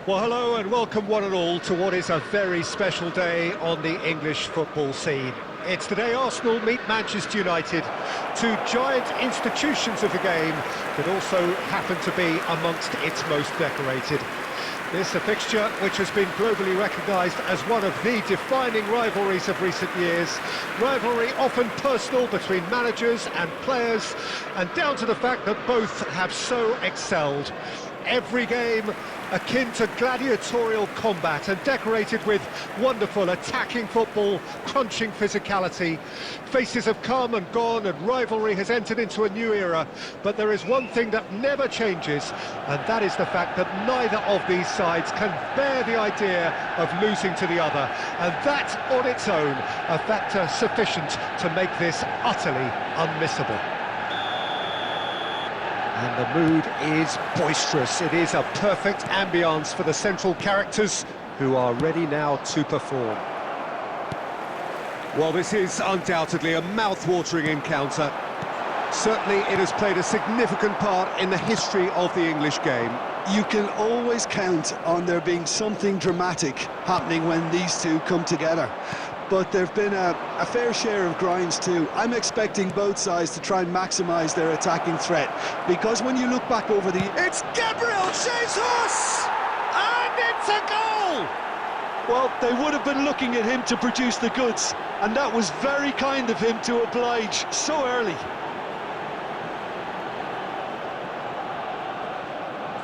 Well, hello and welcome one and all to what is a very special day on the English football scene. It's the day Arsenal meet Manchester United, two giant institutions of the game that also happen to be amongst its most decorated. This a fixture which has been globally recognised as one of the defining rivalries of recent years. Rivalry often personal between managers and players, and down to the fact that both have so excelled. Every game akin to gladiatorial combat and decorated with wonderful attacking football, crunching physicality. Faces have come and gone and rivalry has entered into a new era, but there is one thing that never changes, and that is the fact that neither of these sides can bear the idea of losing to the other, and that on its own a factor sufficient to make this utterly unmissable. And the mood is boisterous. It is a perfect ambience for the central characters who are ready now to perform. Well, this is undoubtedly a mouth-watering encounter. Certainly it has played a significant part in the history of the English game. You can always count on there being something dramatic happening when these two come together. But there have been a fair share of grinds too. I'm expecting both sides to try and maximise their attacking threat, because when you look back over the... It's Gabriel Jesus! And it's a goal! Well, they would have been looking at him to produce the goods, and that was very kind of him to oblige so early.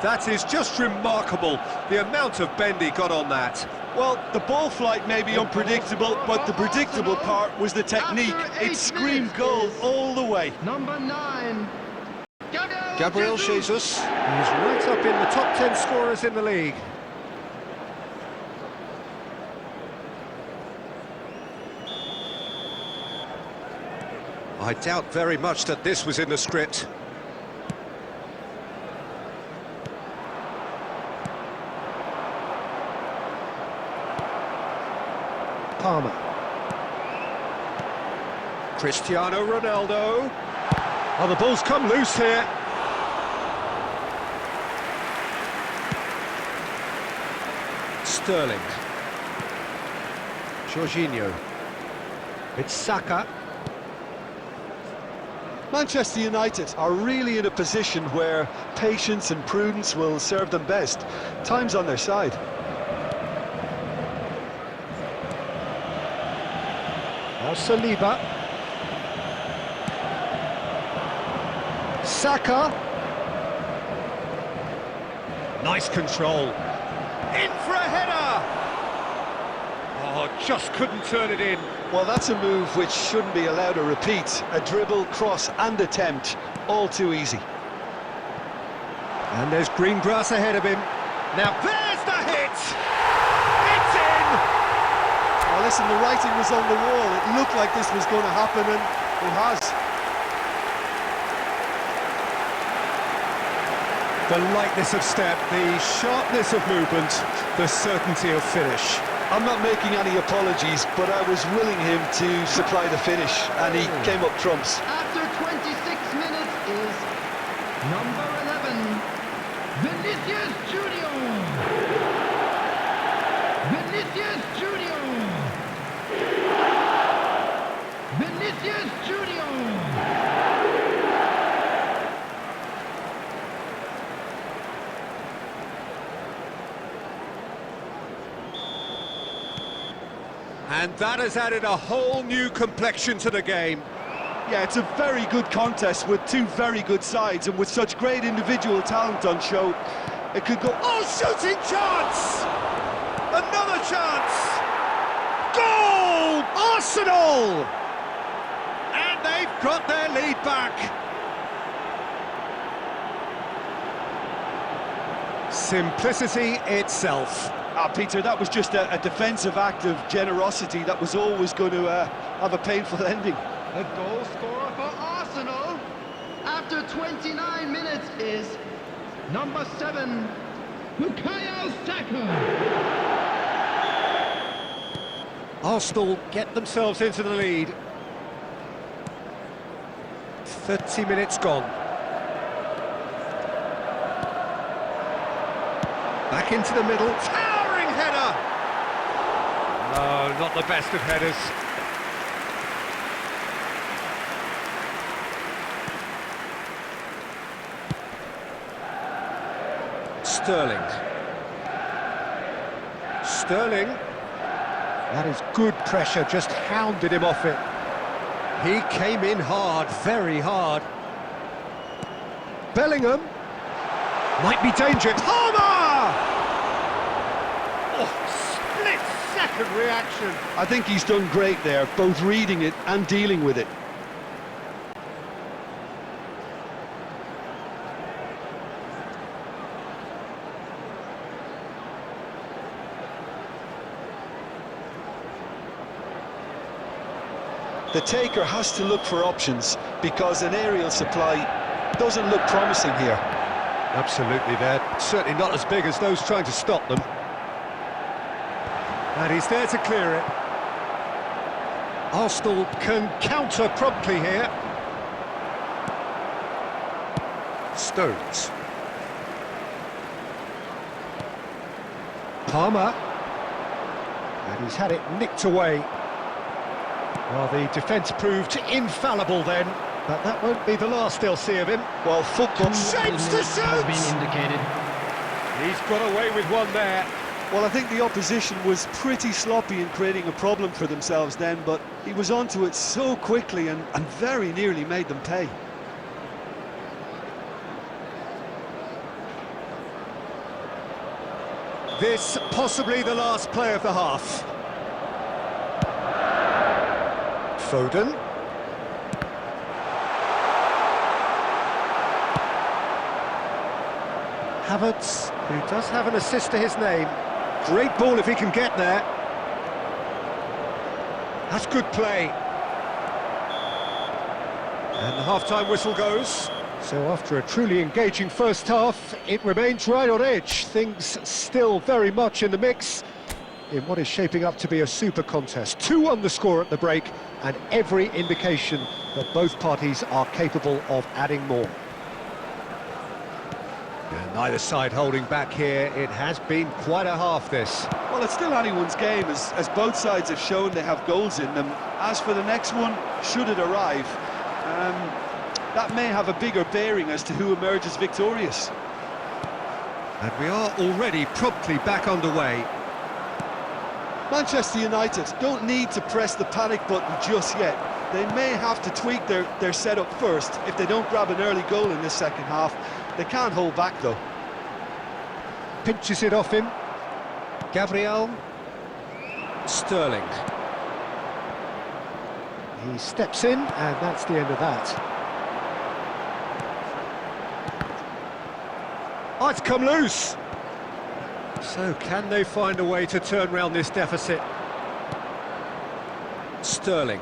That is just remarkable, the amount of bend he got on that. Well, the ball flight may be unpredictable, but the predictable part was the technique. It screamed goal all the way. Number 9, Gabriel Jesus. He's right up in the top 10 scorers in the league. I doubt very much that this was in the script. Palmer. Cristiano Ronaldo. Oh, the ball's come loose here. Sterling. Jorginho. It's Saka. Manchester United are really in a position where patience and prudence will serve them best. Time's on their side. Saliba. Saka. Nice control. In for a header! Oh, just couldn't turn it in. Well, that's a move which shouldn't be allowed to repeat. A dribble, cross and attempt, all too easy. And there's green grass ahead of him. Now there's the hit! It's in! Well, listen, the writing was on the wall. It looked like this was going to happen, and it has. The lightness of step, the sharpness of movement, the certainty of finish. I'm not making any apologies, but I was willing him to supply the finish, and he came up trumps. after 26 minutes is number 11, Vinicius Junior. Vinicius Junior. Vinicius Junior. And that has added a whole new complexion to the game. Yeah, it's a very good contest with two very good sides, and with such great individual talent on show, it could go... Oh, shooting chance! Another chance! Goal! Arsenal! And they've got their lead back. Simplicity itself. Peter, that was just a defensive act of generosity that was always going to have a painful ending. The goal scorer for Arsenal after 29 minutes is number 7, Bukayo Saka. Arsenal get themselves into the lead. 30 minutes gone. Back into the middle. Towering header! No, not the best of headers. Sterling. Sterling. That is good pressure, just hounded him off it. He came in hard, very hard. Bellingham. Might be danger. Palmer! Oh, split-second reaction. I think he's done great there, both reading it and dealing with it. The taker has to look for options because an aerial supply doesn't look promising here. Absolutely, they're certainly not as big as those trying to stop them. And he's there to clear it. Arsenal can counter promptly here. Stones. Palmer. And he's had it nicked away. Well, the defence proved infallible then, but that won't be the last they'll see of him. Well, football... Shapes to shoot! Has been indicated. He's got away with one there. Well, I think the opposition was pretty sloppy in creating a problem for themselves then, but he was onto it so quickly and very nearly made them pay. This possibly the last play of the half. Foden. Havertz, who does have an assist to his name. Great ball if he can get there. That's good play. And the half-time whistle goes. So after a truly engaging first half, it remains right on edge. Things still very much in the mix in what is shaping up to be a super contest. 2-1 the score at the break, and every indication that both parties are capable of adding more. And neither side holding back here. It has been quite a half, this. Well, it's still anyone's game, as both sides have shown they have goals in them. As for the next one, should it arrive, that may have a bigger bearing as to who emerges victorious. And we are already promptly back underway. Manchester United don't need to press the panic button just yet. They may have to tweak their setup first if they don't grab an early goal in this second half. They can't hold back, though. Pinches it off him. Gabriel. Sterling. He steps in, and that's the end of that. Oh, it's come loose! So can they find a way to turn round this deficit? Sterling.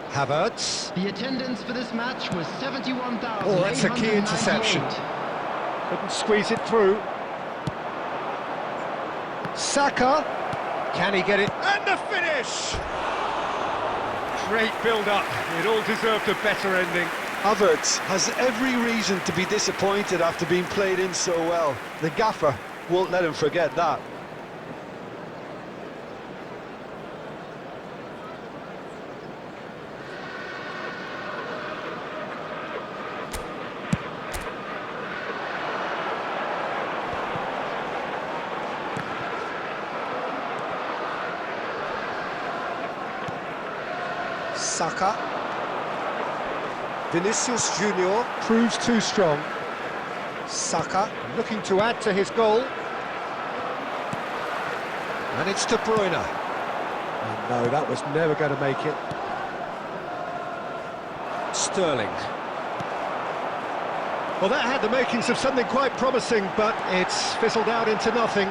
Havertz. The attendance for this match was 71,000. Oh, that's a key interception. Couldn't squeeze it through. Saka. Can he get it? And the finish! Great build-up. It all deserved a better ending. Havertz has every reason to be disappointed after being played in so well. The gaffer won't let him forget that. Saka. Vinicius Junior proves too strong. Saka looking to add to his goal. And it's De Bruyne. Oh, no, that was never going to make it. Sterling. Well, that had the makings of something quite promising, but it's fizzled out into nothing.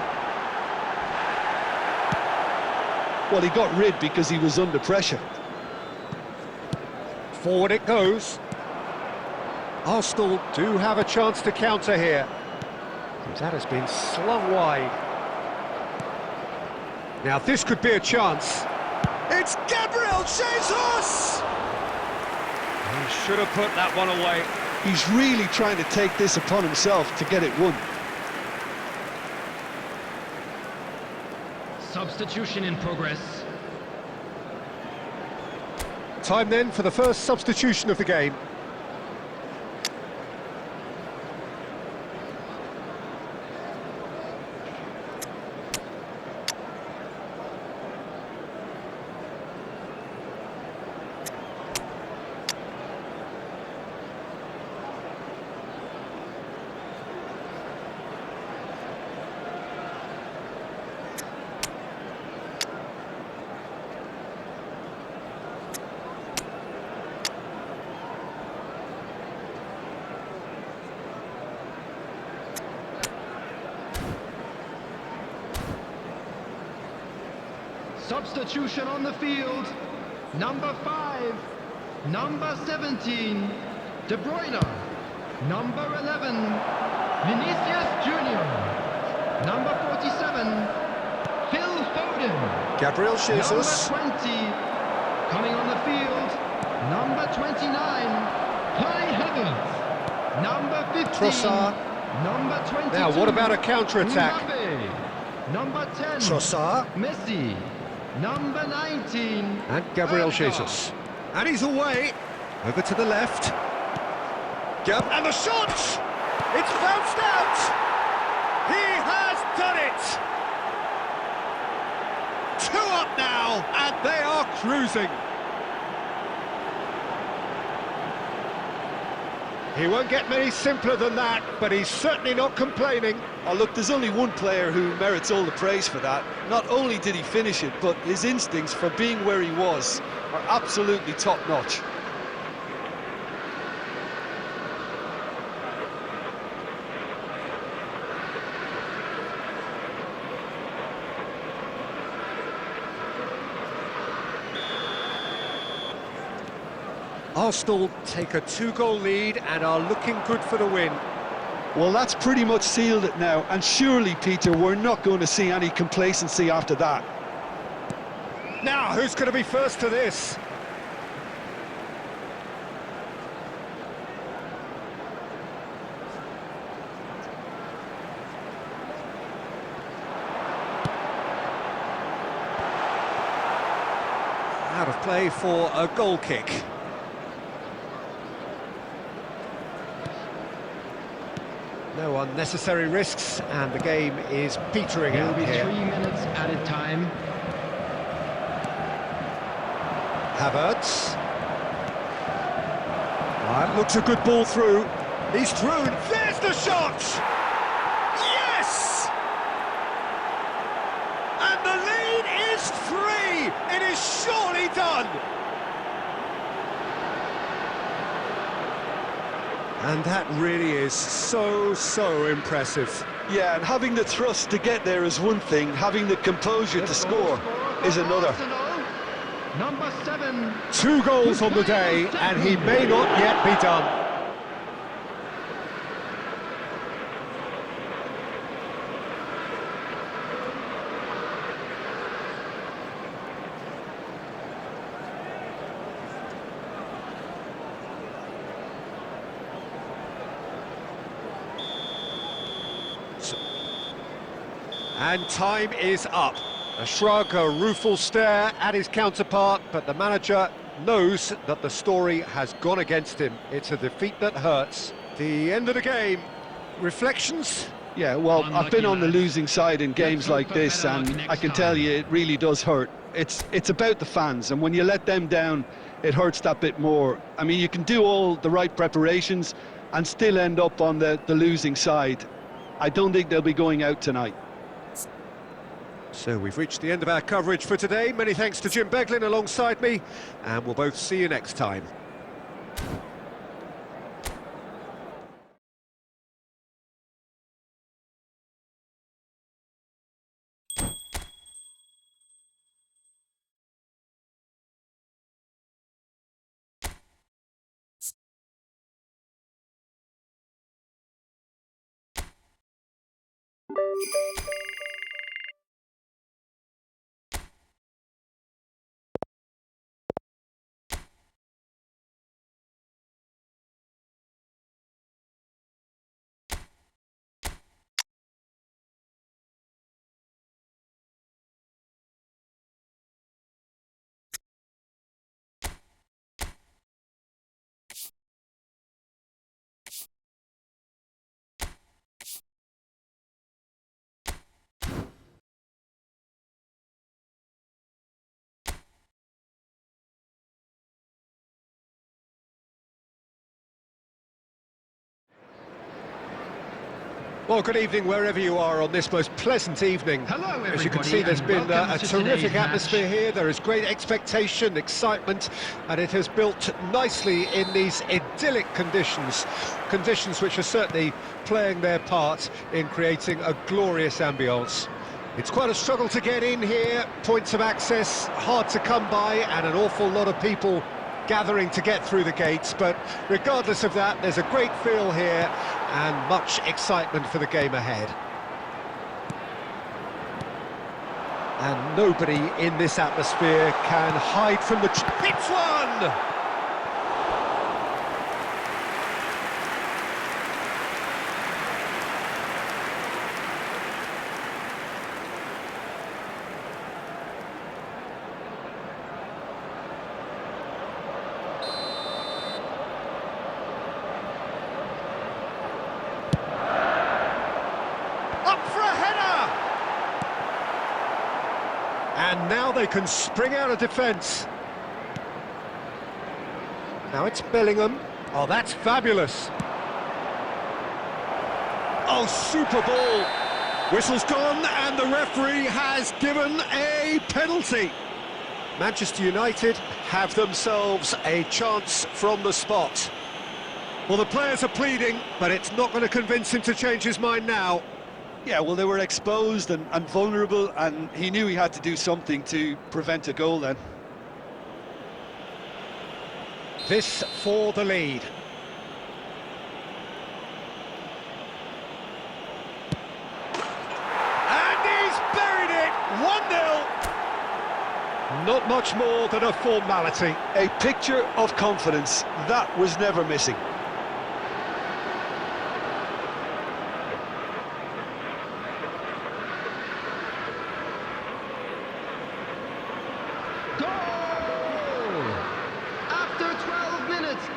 Well, he got rid because he was under pressure. Forward it goes. Arsenal do have a chance to counter here. That has been slung wide. Now this could be a chance. It's Gabriel Jesus! He should have put that one away. He's really trying to take this upon himself to get it won. Substitution in progress. Time then for the first substitution of the game. Substitution on the field. Number 5, number 17, De Bruyne. Number 11, Vinicius Junior. Number 47, Phil Foden. Gabriel Jesus. Number 20, coming on the field. Number 29, Kai Havertz. Number 15, Trossard. Number 22. Now, what about a counter-attack? Mbappe. Number 10, Trossard. Messi. Number 19. And Gabriel Odegaard. Jesus. And he's away. Over to the left. And the shot! It's bounced out! He has done it! 2 up now, and they are cruising. He won't get many simpler than that, but he's certainly not complaining. Oh, look, there's only one player who merits all the praise for that. Not only did he finish it, but his instincts for being where he was are absolutely top-notch. Arsenal take a 2-goal lead and are looking good for the win. Well, that's pretty much sealed it now, and surely, Peter, we're not going to see any complacency after that. Now, who's going to be first to this? Out of play for a goal kick. No unnecessary risks, and the game is petering There will out be here. 3 minutes added time. Havertz. That looks a good ball through. He's through. There's the shot! Yes! And the lead is 3! It is surely done! And that really is so impressive. Yeah, and having the thrust to get there is one thing, having the composure to score is another. Number 7. 2 goals on the day, and he may not yet be done. And time is up. A shrug, a rueful stare at his counterpart, but the manager knows that the story has gone against him. It's a defeat that hurts. The end of the game. Reflections? Yeah, well, I've been on the lads. losing side in games like this, and I can tell you it really does hurt. It's about the fans, and when you let them down, it hurts that bit more. I mean, you can do all the right preparations and still end up on the losing side. I don't think they'll be going out tonight. So we've reached the end of our coverage for today. Many thanks to Jim Beglin alongside me, and we'll both see you next time. Well, good evening wherever you are on this most pleasant evening. Hello, everybody. As you can see, there's been a terrific atmosphere match. here. There is great expectation, excitement, and it has built nicely in these idyllic conditions. Conditions which are certainly playing their part in creating a glorious ambience. It's quite a struggle to get in here, points of access hard to come by, and an awful lot of people gathering to get through the gates, but regardless of that, there's a great feel here and much excitement for the game ahead. And nobody in this atmosphere can hide from the... It's one! And now they can spring out of defence. Now it's Bellingham. Oh, that's fabulous. Oh, super ball. Whistle's gone and the referee has given a penalty. Manchester United have themselves a chance from the spot. Well, the players are pleading, but it's not going to convince him to change his mind now. Yeah, well, they were exposed and vulnerable, and he knew he had to do something to prevent a goal then. This for the lead. And he's buried it! 1-0! Not much more than a formality. A picture of confidence. That was never missing.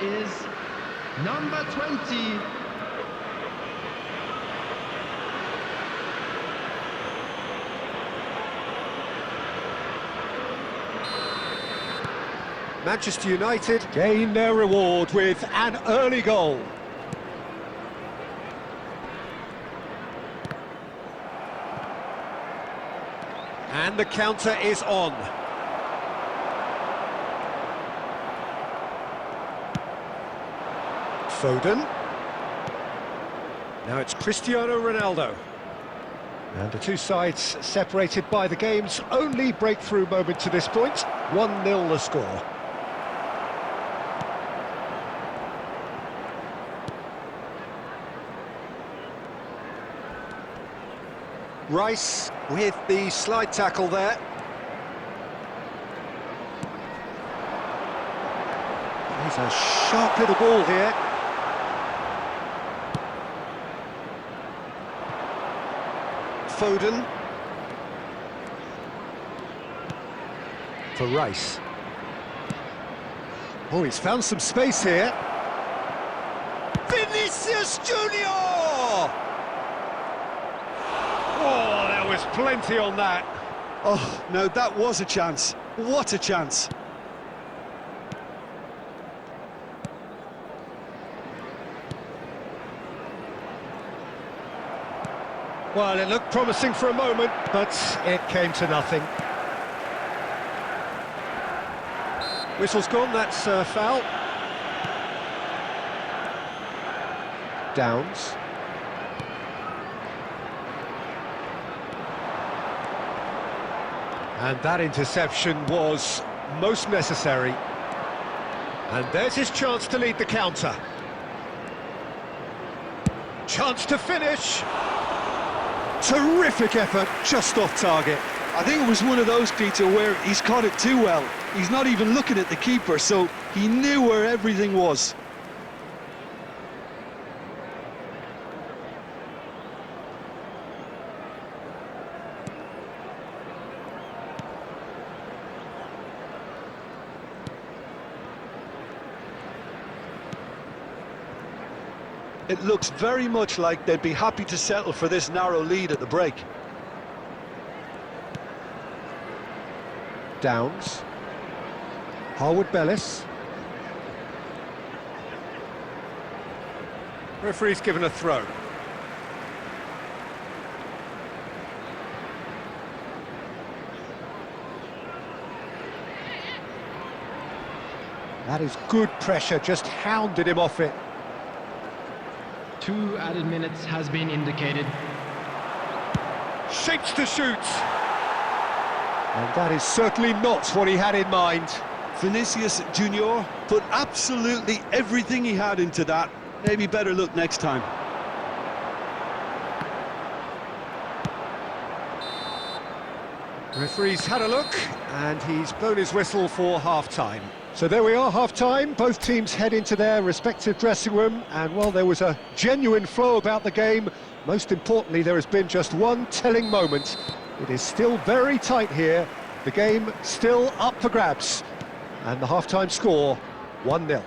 Is number 20. Manchester United gain their reward with an early goal. And the counter is on. Foden. Now it's Cristiano Ronaldo. And the two sides separated by the game's only breakthrough moment to this point. 1-0 the score. Rice with the slide tackle there. He's a sharp little ball here. Foden for Rice. Oh, he's found some space here. Vinicius Junior! Oh, there was plenty on that. Oh, no, that was a chance. What a chance. Well, it looked promising for a moment, but it came to nothing. Whistle's gone, that's foul. Downs. And that interception was most necessary. And there's his chance to lead the counter. Chance to finish. Terrific effort, just off target. I think it was one of those, Peter, where he's caught it too well. He's not even looking at the keeper, so he knew where everything was. It looks very much like they'd be happy to settle for this narrow lead at the break. Downs. Harwood-Bellis. Referee's given a throw. That is good pressure, just hounded him off it. 2 added minutes has been indicated. Shapes to shoot. And that is certainly not what he had in mind. Vinicius Junior put absolutely everything he had into that. Maybe better look next time. Referee's had a look, and he's blown his whistle for half-time. So there we are, half-time. Both teams head into their respective dressing room, and while there was a genuine flow about the game, most importantly, there has been just one telling moment. It is still very tight here. The game still up for grabs. And the half-time score, 1-0.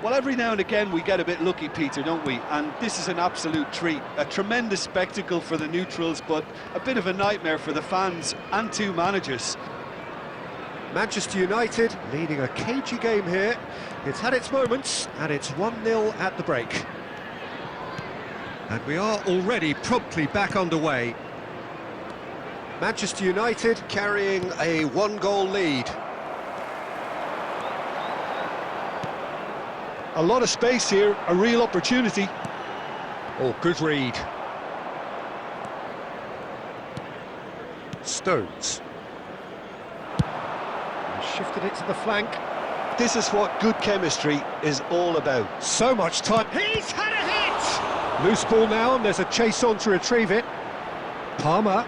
Well, every now and again we get a bit lucky, Peter, don't we? And this is an absolute treat. A tremendous spectacle for the neutrals, but a bit of a nightmare for the fans and 2 managers. Manchester United leading a cagey game here. It's had its moments, and it's 1-0 at the break. And we are already promptly back underway. Manchester United carrying a 1-goal lead. A lot of space here, a real opportunity. Oh, good read. Stones. Shifted it to the flank. This is what good chemistry is all about. So much time. He's had a hit! Loose ball now, and there's a chase on to retrieve it. Palmer.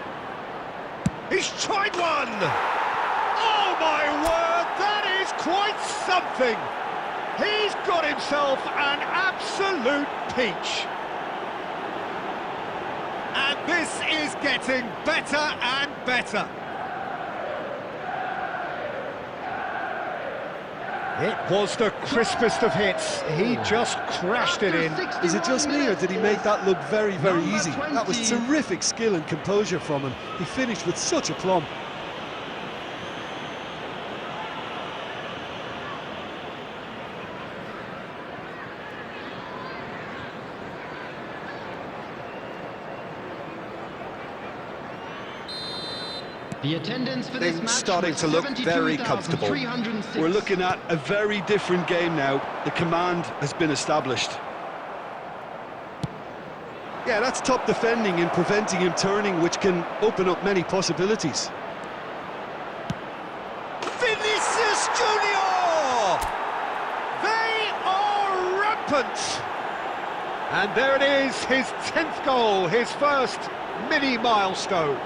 He's tried one! Oh my word, that is quite something! He's got himself an absolute peach. And this is getting better and better. It was the crispest of hits. He just crashed it in. Is it just me, or did he make that look very, very easy? That was terrific skill and composure from him. He finished with such aplomb. The attendance for this Things match starting was to look very comfortable. 72,306. We're looking at a very different game now. The command has been established. Yeah, that's top defending and preventing him turning, which can open up many possibilities. Vinicius Junior! They are rampant! And there it is, his 10th goal, his first mini milestone.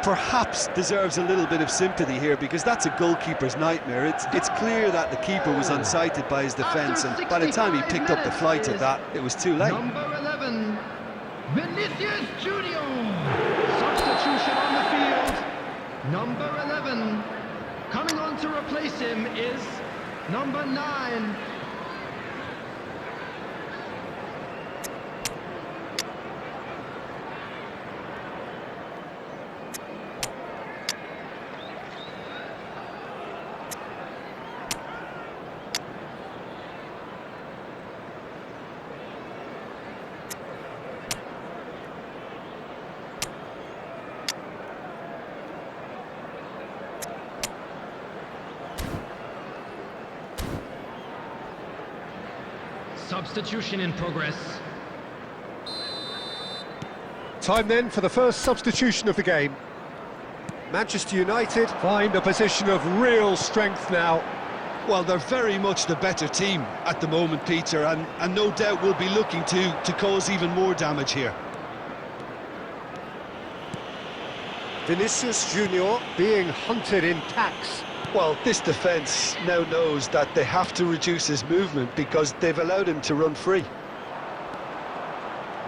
Perhaps deserves a little bit of sympathy here, because that's a goalkeeper's nightmare. It's clear that the keeper was unsighted by his defence, and by the time he picked up the flight of that, it was too late. Number 11, Vinicius Junior. Substitution on the field. Number 11. Coming on to replace him is number 9. Substitution in progress. Time then for the first substitution of the game. Manchester United find a position of real strength now. Well, they're very much the better team at the moment, Peter, and no doubt will be looking to cause even more damage here. Vinicius Junior being hunted in packs. Well, this defence now knows that they have to reduce his movement because they've allowed him to run free.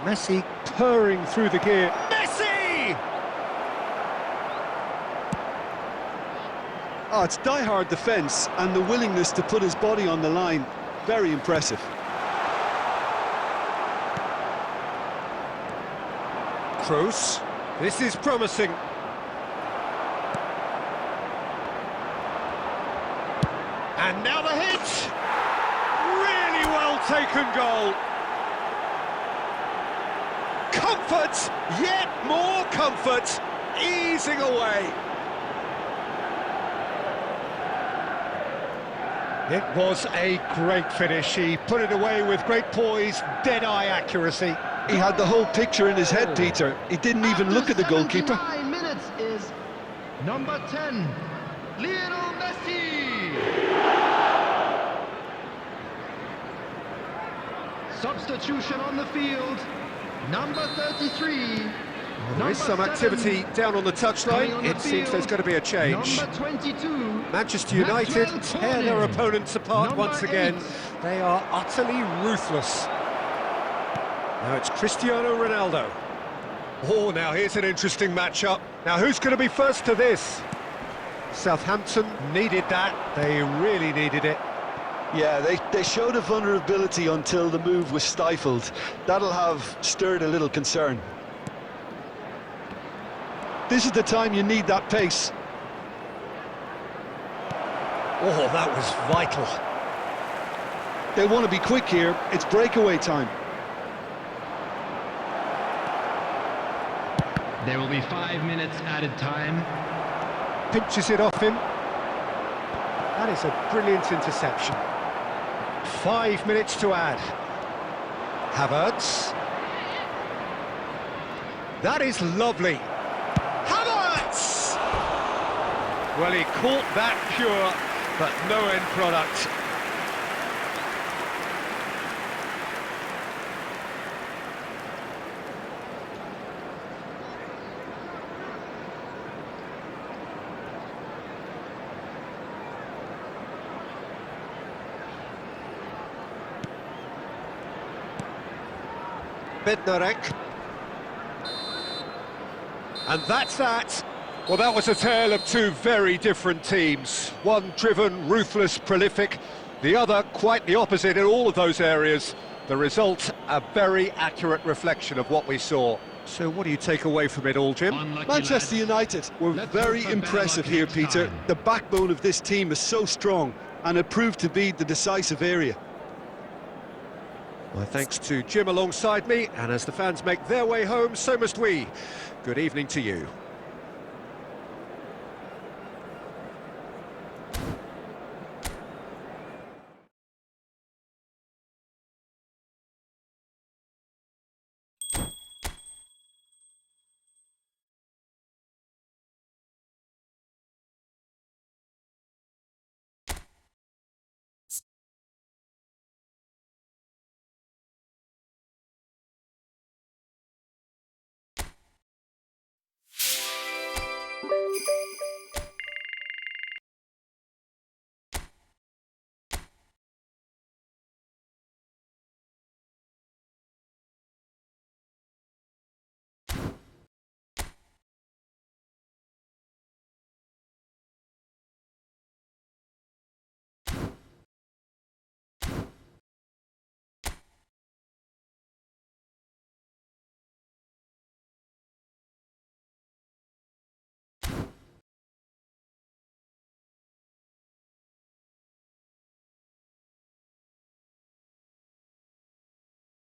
Messi purring through the gear. Messi! Oh, it's die-hard defence and the willingness to put his body on the line. Very impressive. Kroos. This is promising. And now the hit! Really well taken goal. Comfort! Yet more comfort! Easing away. It was a great finish. He put it away with great poise, dead-eye accuracy. He had the whole picture in his head, Peter. He didn't even look at the goalkeeper. 9 minutes is number 10, Lionel Messi. Substitution on the field, number 33. There is some activity down on the touchline. It seems there's going to be a change. Number 22. Manchester United tear their opponents apart once again. They are utterly ruthless. Now it's Cristiano Ronaldo. Oh, now here's an interesting matchup. Now who's going to be first to this? Southampton needed that. They really needed it. Yeah, they showed a vulnerability until the move was stifled. That'll have stirred a little concern. This is the time you need that pace. Oh, that was vital. They want to be quick here. It's breakaway time. There will be 5 minutes added time. Pinches it off him. That is a brilliant interception. 5 minutes to add. Havertz. That is lovely. Havertz! Well, he caught that pure, but no end product. Bednarek. And that's that. Well, that was a tale of two very different teams. One driven, ruthless, prolific. The other quite the opposite in all of those areas. The result, a very accurate reflection of what we saw. So what do you take away from it all, Jim? Manchester United were very impressive here, Peter. The backbone of this team is so strong, and it proved to be the decisive area. My thanks to Jim alongside me, and as the fans make their way home, so must we. Good evening to you.